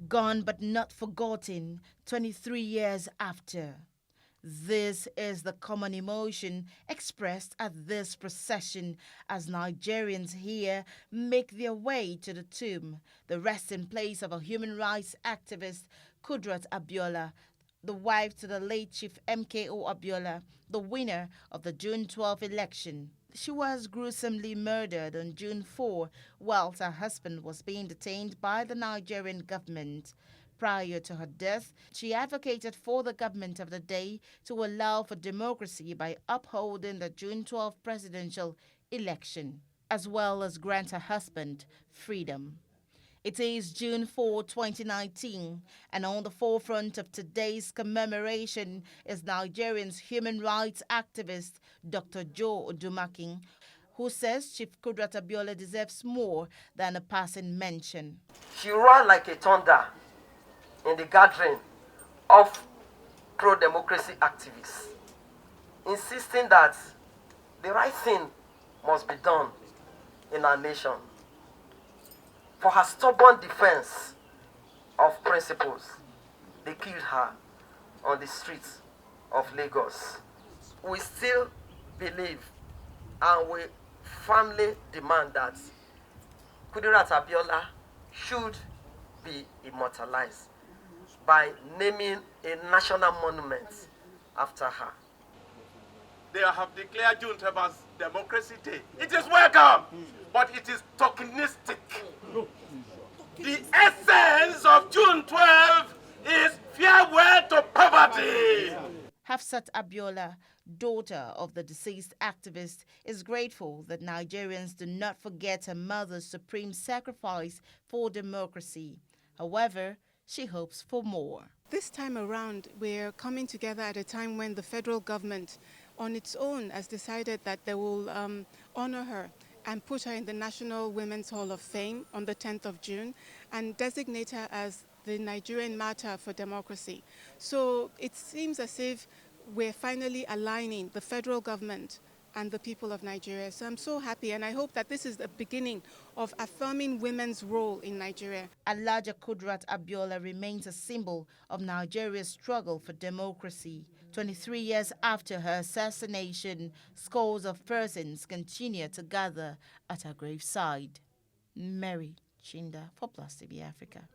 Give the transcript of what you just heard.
Gone but not forgotten 23 years after. This is the common emotion expressed at this procession as Nigerians here make their way to the tomb, the resting place of a human rights activist, Kudirat Abiola, the wife to the late Chief MKO Abiola, the winner of the June 12 election. She was gruesomely murdered on June 4 whilst her husband was being detained by the Nigerian government. Prior to her death, she advocated for the government of the day to allow for democracy by upholding the June 12 presidential election, as well as grant her husband freedom. It is June 4, 2019, and on the forefront of today's commemoration is Nigerian's human rights activist Dr. Joe Odumakin, who says Chief Kudirat Abiola deserves more than a passing mention. She ran like a thunder in the gathering of pro-democracy activists, insisting that the right thing must be done in our nation. For her stubborn defense of principles, they killed her on the streets of Lagos. We still believe and we firmly demand that Kudirat Abiola should be immortalized by naming a national monument after her. They have declared June 12 as Democracy Day. It is welcome, but it is tokenistic. The essence of June 12 is farewell to poverty. Hafsat Abiola, daughter of the deceased activist, is grateful that Nigerians do not forget her mother's supreme sacrifice for democracy. However, she hopes for more. This time around, we're coming together at a time when the federal government on its own has decided that they will honor her and put her in the National Women's Hall of Fame on the 10th of June and designate her as the Nigerian martyr for democracy. So it seems as if we're finally aligning the federal government and the people of Nigeria. So I'm so happy, and I hope that this is the beginning of affirming women's role in Nigeria. Alhaja Kudirat Abiola remains a symbol of Nigeria's struggle for democracy. 23 years after her assassination, scores of persons continue to gather at her graveside. Mary Chinda for Plus TV Africa.